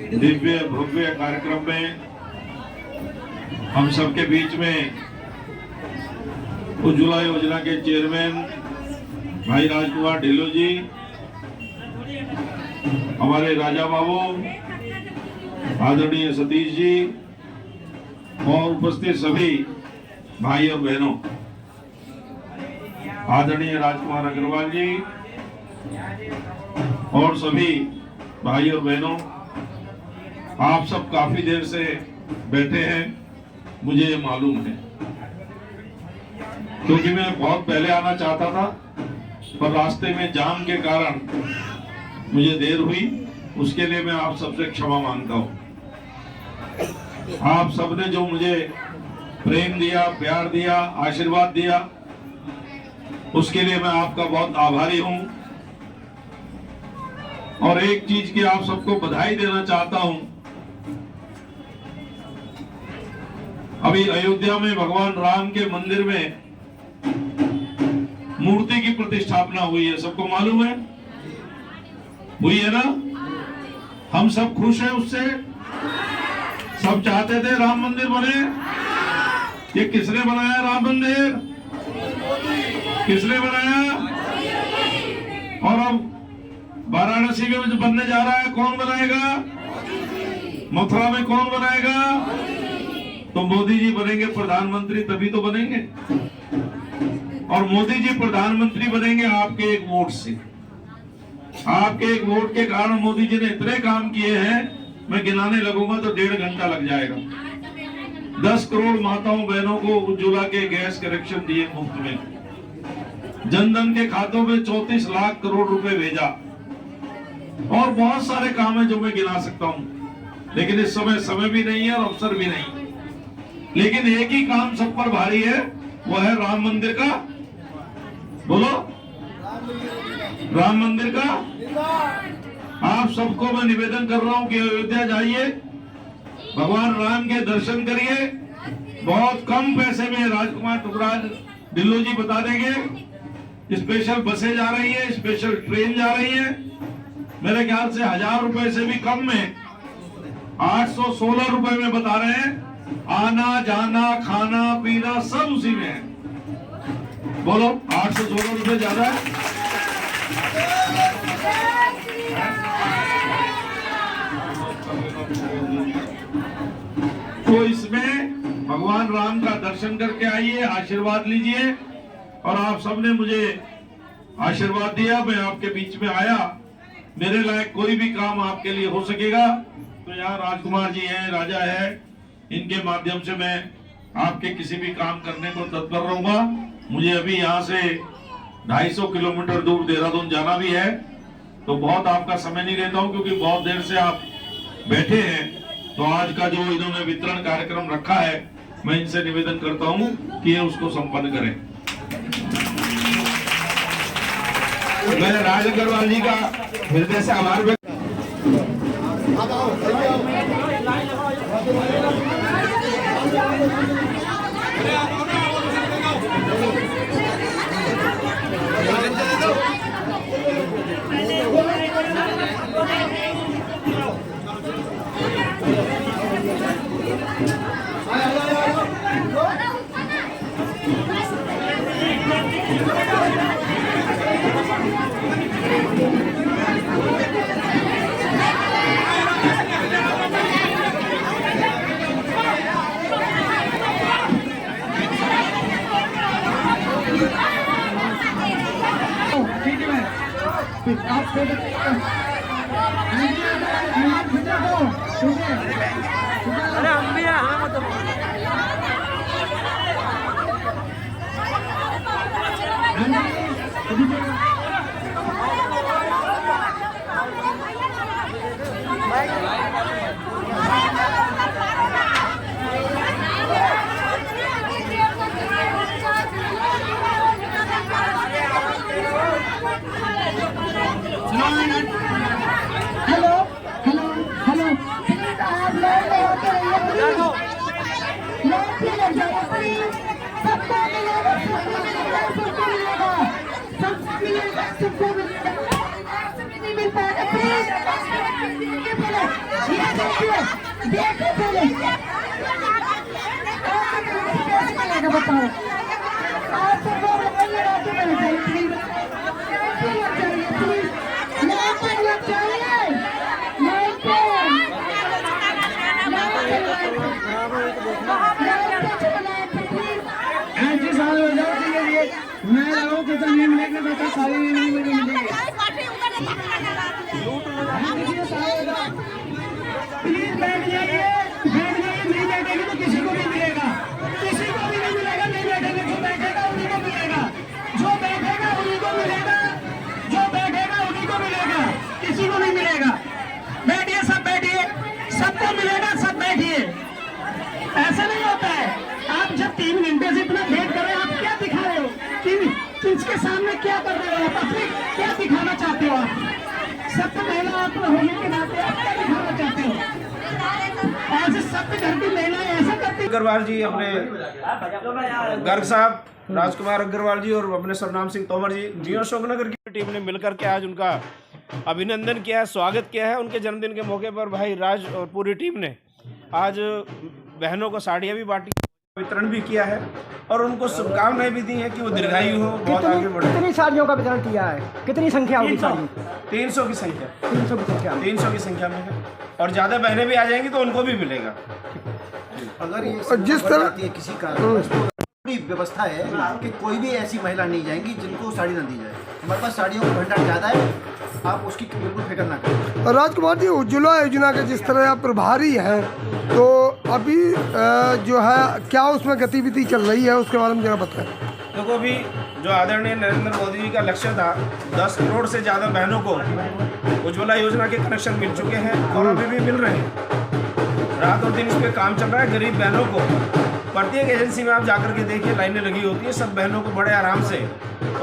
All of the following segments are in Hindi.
दिव्य भव्य कार्यक्रम में हम सबके बीच में उज्ज्वला योजना के चेयरमैन भाई राजकुमार ढिल्लों जी, हमारे राजा बाबू आदरणीय सतीश जी और उपस्थित सभी भाई और बहनों, आदरणीय राजकुमार अग्रवाल जी और सभी भाई और बहनों, आप सब काफी देर से बैठे हैं, मुझे ये मालूम है, क्योंकि मैं बहुत पहले आना चाहता था पर रास्ते में जाम के कारण मुझे देर हुई। उसके लिए मैं आप सबसे क्षमा मांगता हूँ। आप सबने जो मुझे प्रेम दिया, प्यार दिया, आशीर्वाद दिया, उसके लिए मैं आपका बहुत आभारी हूँ। और एक चीज की आप सबको बधाई देना चाहता हूँ। अभी अयोध्या में भगवान राम के मंदिर में मूर्ति की प्रतिष्ठापना हुई है, सबको मालूम है? हुई है ना? हम सब खुश हैं उससे? सब चाहते थे राम मंदिर बने। ये किसने बनाया राम मंदिर? किसने बनाया? और अब वाराणसी में जो बनने जा रहा है, कौन बनाएगा? मथुरा में कौन बनाएगा? तो मोदी जी बनेंगे प्रधानमंत्री, तभी तो बनेंगे। और मोदी जी प्रधानमंत्री बनेंगे आपके एक वोट से। आपके एक वोट के कारण मोदी जी ने इतने काम किए हैं, मैं गिनाने लगूंगा तो 1.5 घंटा लग जाएगा। 10 करोड़ माताओं बहनों को उज्ज्वला के गैस कनेक्शन दिए मुफ्त में। जनधन के खातों में 34 लाख करोड़ रुपए भेजा। और बहुत सारे काम है जो मैं गिना सकता हूं, लेकिन इस समय भी नहीं है और अवसर भी नहीं। लेकिन एक ही काम सब पर भारी है, वो है राम मंदिर का। बोलो, राम मंदिर का। आप सबको मैं निवेदन कर रहा हूं कि अयोध्या जाइए, भगवान राम के दर्शन करिए। बहुत कम पैसे में राजकुमार टुकराज ढिल्लों जी बता देंगे। स्पेशल बसें जा रही है, स्पेशल ट्रेन जा रही है। मेरे ख्याल से 1000 रुपए से भी कम में 816 रुपए में बता रहे हैं। आना जाना खाना पीना सब उसी में है। बोलो, 816 रुपए ज्यादा है? तो इसमें भगवान राम का दर्शन करके आइए, आशीर्वाद लीजिए। और आप सबने मुझे आशीर्वाद दिया, मैं आपके बीच में आया। मेरे लायक कोई भी काम आपके लिए हो सकेगा तो यहाँ राजकुमार जी हैं, राजा है, इनके माध्यम से मैं आपके किसी भी काम करने को तत्पर रहूंगा। मुझे अभी यहाँ से 250 किलोमीटर दूर देहरादून जाना भी है, तो बहुत आपका समय नहीं लेता हूँ, क्योंकि बहुत देर से आप बैठे हैं। तो आज का जो इन्होंने वितरण कार्यक्रम रखा है, मैं इनसे निवेदन करता हूँ कि ये उसको संपन्न करें। मैं राज अग्रवाल जी का हृदय से आभार व्यक्त। अरे हम भी हैं, हमें मत सबको मिलेगा, सबको मिलेगा, नहीं मिल पाएगा। ये देखिए पहले मिलेगा बताओ आप तो मैं लोगों को तो नहीं मिलेगा बेटा सारी नहीं मिलेगी प्लीज बैठ जाइए नहीं बैठेगी तो किसी को नहीं मिलेगा किसी को भी नहीं मिलेगा नहीं बैठेगा जो बैठेगा उन्हीं को मिलेगा जो बैठेगा उन्हीं को मिलेगा जो बैठेगा उन्हीं को मिलेगा किसी को नहीं मिलेगा बैठिए सबको मिलेगा सब बैठिए ऐसा नहीं होता है आप जब 3 घंटे से इतना वेट कर रहे हैं आप क्या दिखा रहे हो किसके सामने क्या कर रहे हो आप अपने क्या दिखाना चाहते हो आप सत्य महिला आप होने के नाते आप क्या दिखाना चाहते हो ऐसे सत्य घर की महिलाएं ऐसा करती अग्रवाल जी अपने गर्ग साहब राजकुमार अग्रवाल जी और अपने सरनाम सिंह तोमर जी जियो अशोकनगर की टीम ने मिलकर के आज उनका अभिनंदन किया है, स्वागत किया है। उनके जन्मदिन के मौके पर भाई राज और पूरी टीम ने आज बहनों को साड़ियाँ भी बांटी, वितरण भी किया है और उनको शुभकामनाएं भी दी हैं कि वो दीर्घायु हो, बहुत आगे बढ़े। कितनी साड़ियों का वितरण किया है? कितनी संख्या होगी साड़ी? 300 की संख्या 300 की संख्या 300 की संख्या में है और ज़्यादा बहनें भी आ जाएंगी तो उनको भी मिलेगा। अगर ये जिस तरह किसी का पूरी व्यवस्था है कि कोई भी ऐसी महिला नहीं जाएंगी जिनको साड़ी ना दी जाए। हमारे पास साड़ियों का भंडार ज़्यादा है, आप उसकी बिल्कुल फिक्र ना करें। राजकुमार जी, उज्ज्वला योजना के जिस तरह आप प्रभारी हैं तो अभी जो है क्या उसमें गतिविधि चल रही है उसके बारे में जरा बताएं। देखो अभी जो आदरणीय नरेंद्र मोदी जी का लक्ष्य था 10 करोड़ से ज़्यादा बहनों को उज्ज्वला योजना के कनेक्शन मिल चुके हैं और अभी भी मिल रहे हैं। रात और दिन इस पर काम चल रहा है। गरीब बहनों को प्रत्येक एजेंसी में आप जाकर के देखिए लाइनें लगी होती है, सब बहनों को बड़े आराम से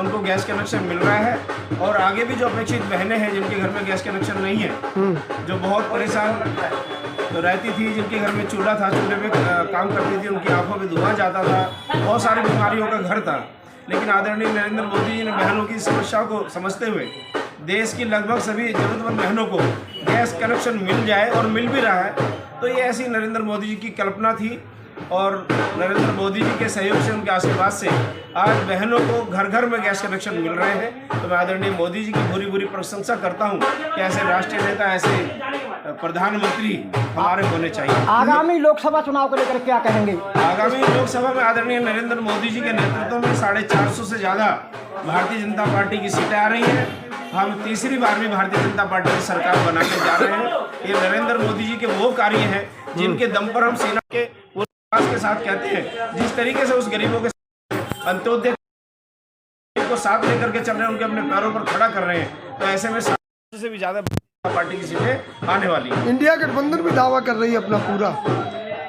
उनको गैस कनेक्शन मिल रहा है और आगे भी जो अपेक्षित बहनें हैं जिनके घर में गैस कनेक्शन नहीं है, जो बहुत परेशान रहती थी, जिनके घर में चूल्हा था, चूल्हे पे काम करती थी, उनकी आंखों में धुआं जाता था, बहुत सारी बीमारियों का घर था, लेकिन आदरणीय नरेंद्र मोदी जी ने बहनों की समस्या को समझते हुए देश की लगभग सभी जरूरतमंद बहनों को गैस कनेक्शन मिल जाए और मिल भी रहा है। तो ये ऐसी नरेंद्र मोदी जी की कल्पना थी और नरेंद्र मोदी जी के सहयोग से, उनके आशीर्वाद से आज बहनों को घर घर में गैस कनेक्शन मिल रहे हैं। तो मैं आदरणीय मोदी जी की पूरी पूरी प्रशंसा करता हूं कि ऐसे राष्ट्रीय नेता, ऐसे प्रधानमंत्री हमारे होने चाहिए। आगामी लोकसभा चुनाव को लेकर क्या कहेंगे? आगामी लोकसभा में आदरणीय नरेंद्र मोदी जी के नेतृत्व में 450 से ज़्यादा भारतीय जनता पार्टी की सीटें आ रही हैं। हम तीसरी बार भी भारतीय जनता पार्टी की सरकार बनाने जा रहे हैं। ये नरेंद्र मोदी जी के वो कार्य हैं जिनके दम पर हम सेना के के साथ कहते हैं, जिस तरीके से उस गरीबों के अंत्योदय को साथ लेकर के चल रहे हैं, उनके अपने पैरों पर खड़ा कर रहे हैं, तो ऐसे में 700 से भी ज्यादा पार्टी की सीटें आने वाली है। इंडिया गठबंधन भी दावा कर रही है अपना पूरा।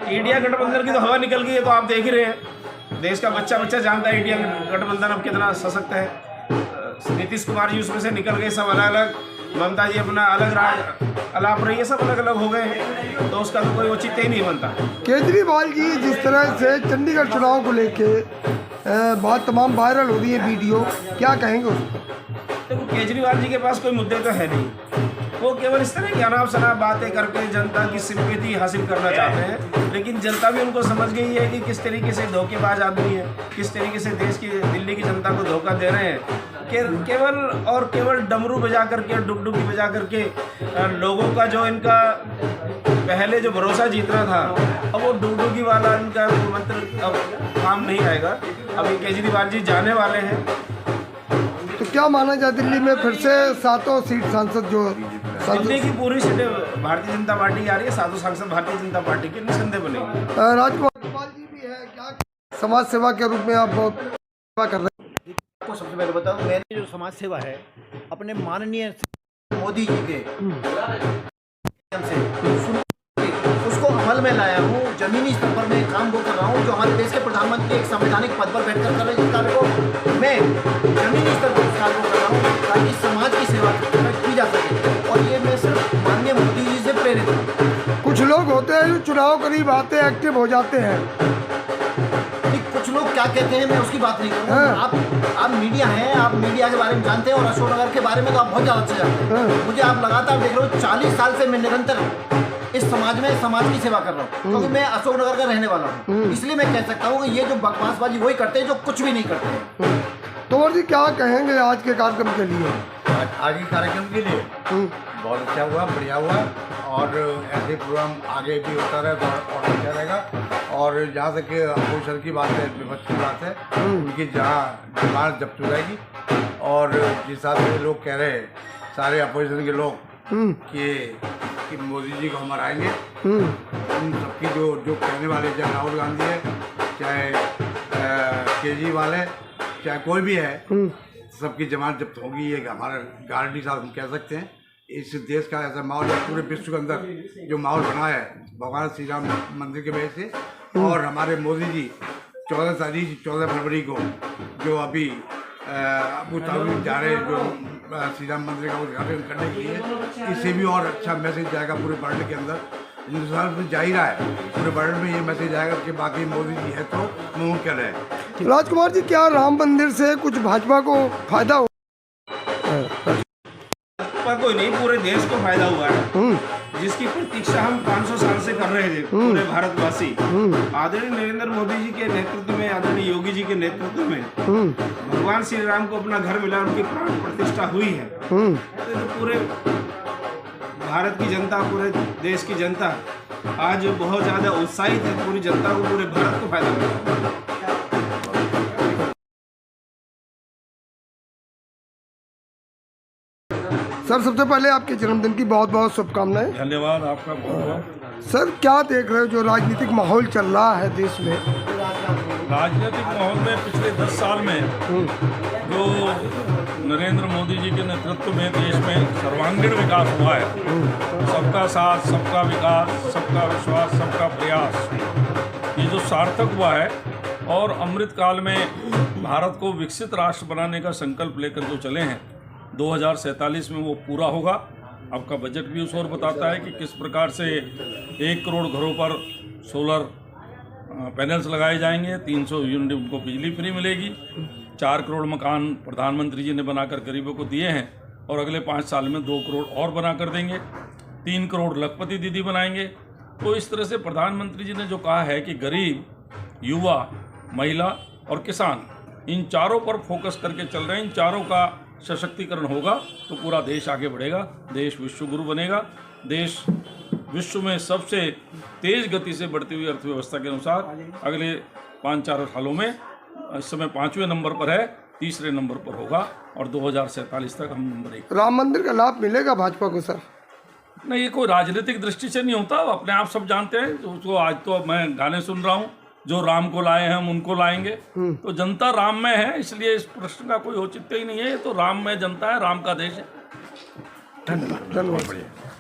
इंडिया गठबंधन की तो हवा निकल गई है, तो आप देख ही रहे हैं, देश का बच्चा बच्चा जानता है इंडिया गठबंधन अब कितना सशक्त है। नीतीश कुमार जी उसमें से निकल गए, सब अलग अलग, ममता जी अपना अलग राज अलाप रही है, सब अलग अलग हो गए हैं, तो उसका तो कोई औचित्य ही नहीं बनता। केजरीवाल जी जिस तरह से चंडीगढ़ चुनाव को लेके बहुत तमाम वायरल हो रही है वीडियो, क्या कहेंगे उसको? देखो केजरीवाल जी के पास कोई मुद्दे तो है नहीं, वो केवल इस तरह की अनाप शनाप बातें करके जनता की सिंपैथी हासिल करना चाहते हैं, लेकिन जनता भी उनको समझ गई है कि किस तरीके से धोखेबाज आदमी है, किस तरीके से देश की दिल्ली की जनता को धोखा दे रहे हैं। केवल और केवल डमरू बजा करके, डुगडुगी बजा करके लोगों का जो इनका पहले जो भरोसा जीतना था, अब वो डुगडुगी वाला इनका मंत्र अब काम नहीं आएगा। अभी केजरीवाल जी जाने वाले हैं, तो क्या माना जाए दिल्ली में फिर से 7 सीट सांसद जो दिल्ली की पूरी सीटें भारतीय जनता पार्टी आ रही है, 7 सांसद भारतीय जनता पार्टी के निसंदेह बनेंगे। राजकुमार जी भी है, क्या समाज सेवा के रूप में आप बहुत सेवा कर रहे हैं? आपको सबसे पहले बताऊं, मैंने जो समाज सेवा है अपने माननीय मोदी जी के से उसको अमल में लाया हूँ। जमीनी स्तर पर मैं काम वो कर रहा हूँ जो हमारे देश के प्रधानमंत्री एक संवैधानिक पद पर बैठकर कर रहे हैं, जिस कार्य को मैं जमीनी स्तर पर उस कार्य को कर रहा हूँ ताकि समाज की सेवा की जा सके, और ये मैं सिर्फ माननीय मोदी जी से प्रेरित हूँ। कुछ लोग होते हैं जो चुनाव करीब आते हैं एक्टिव हो जाते हैं, कुछ लोग क्या कहते हैं मैं उसकी बात नहीं करूँगा। आप मीडिया हैं, आप मीडिया के बारे में जानते हैं और अशोकनगर के बारे में तो आप बहुत ज़्यादा अच्छे जानते हैं। मुझे आप लगातार देख रहे हो, 40 साल से मैं निरंतर इस समाज में समाज की सेवा कर रहा हूँ, क्योंकि मैं अशोकनगर का रहने वाला हूँ। इसलिए मैं कह सकता हूँ कि ये जो बकवासबाजी वही करते हैं जो कुछ भी नहीं करते हैं। तोमर जी क्या कहेंगे आज के कार्यक्रम के लिए? आगे कार्यक्रम के लिए बहुत अच्छा हुआ, बढ़िया हुआ, और ऐसे प्रोग्राम आगे भी होता रहेगा और अच्छा रहेगा। और जहाँ तक अपोजिशन की बात है, विपक्ष की बात है, उनकी जहाँ डिमांड जब्त हो जाएगी। और जिस हिसाब से लोग कह रहे हैं सारे अपोजिशन के लोग कि मोदी जी को हम हराएंगे, उन सबकी जो कहने वाले, चाहे राहुल गांधी है, चाहे केजरीवाल है, चाहे कोई भी है, सबकी जमानत जब्त होगी, ये हमारा गारंटी साहब हम कह सकते हैं। इस देश का ऐसा माहौल है, पूरे विश्व के अंदर जो माहौल बना है भगवान श्री राम मंदिर के वजह से। और हमारे मोदी जी 14 फरवरी को जो अभी अबू धाबी जा रहे हैं, जो श्री राम मंदिर का उद्घाटन करने के लिए, इससे भी और अच्छा मैसेज जाएगा पूरे वर्ल्ड के अंदर। हिंदुस्तान में जा ही रहा है, पूरे वर्ल्ड में ये मैसेज आएगा कि बाकी मोदी जी है तो मुमकिन है। राजकुमार जी, क्या राम मंदिर से कुछ भाजपा को फायदा हो? पर कोई नहीं, पूरे देश को फायदा हुआ है, जिसकी प्रतीक्षा हम 500 साल से कर रहे थे पूरे भारतवासी। आदरणीय नरेंद्र मोदी जी के नेतृत्व में, आदरणीय योगी जी के नेतृत्व में भगवान श्री राम को अपना घर मिला, उनकी प्राण प्रतिष्ठा हुई है। तो पूरे भारत की जनता, पूरे देश की जनता आज बहुत ज़्यादा उत्साहित है। पूरी जनता को, पूरे भारत को फायदा मिला। सर, सबसे पहले आपके जन्मदिन की बहुत बहुत शुभकामनाएं। धन्यवाद आपका बहुत बहुत। सर, क्या देख रहे हो जो राजनीतिक माहौल चल रहा है देश में? राजनीतिक माहौल में पिछले 10 साल में जो नरेंद्र मोदी जी के नेतृत्व में देश में सर्वांगीण विकास हुआ है, सबका साथ, सबका विकास, सबका विश्वास, सबका प्रयास, ये जो सार्थक हुआ है, और अमृत काल में भारत को विकसित राष्ट्र बनाने का संकल्प लेकर जो चले हैं, 2047 में वो पूरा होगा। आपका बजट भी उस ओर बताता है कि किस प्रकार से 1 करोड़ घरों पर सोलर पैनल्स लगाए जाएंगे, 300 यूनिट उनको बिजली फ्री मिलेगी, 4 करोड़ मकान प्रधानमंत्री जी ने बनाकर गरीबों को दिए हैं, और अगले 5 साल में 2 करोड़ और बना कर देंगे, 3 करोड़ लखपति दीदी बनाएंगे। तो इस तरह से प्रधानमंत्री जी ने जो कहा है कि गरीब, युवा, महिला और किसान, इन चारों पर फोकस करके चल रहे हैं, इन चारों का सशक्तिकरण होगा तो पूरा देश आगे बढ़ेगा, देश विश्व गुरु बनेगा। देश विश्व में सबसे तेज गति से बढ़ती हुई अर्थव्यवस्था के अनुसार अगले 5-4 सालों में, इस समय 5वें नंबर पर है, 3रे नंबर पर होगा, और 2047 तक हम नंबर 1। राम मंदिर का लाभ मिलेगा भाजपा को? सर नहीं, ये कोई राजनीतिक दृष्टि से नहीं होता, अपने आप सब जानते हैं। उसको आज तो मैं गाने सुन रहा हूँ, जो राम को लाए हैं हम उनको लाएंगे। तो जनता राम में है, इसलिए इस प्रश्न का कोई औचित्य ही नहीं है। ये तो राम में जनता है, राम का देश है। धन्यवाद।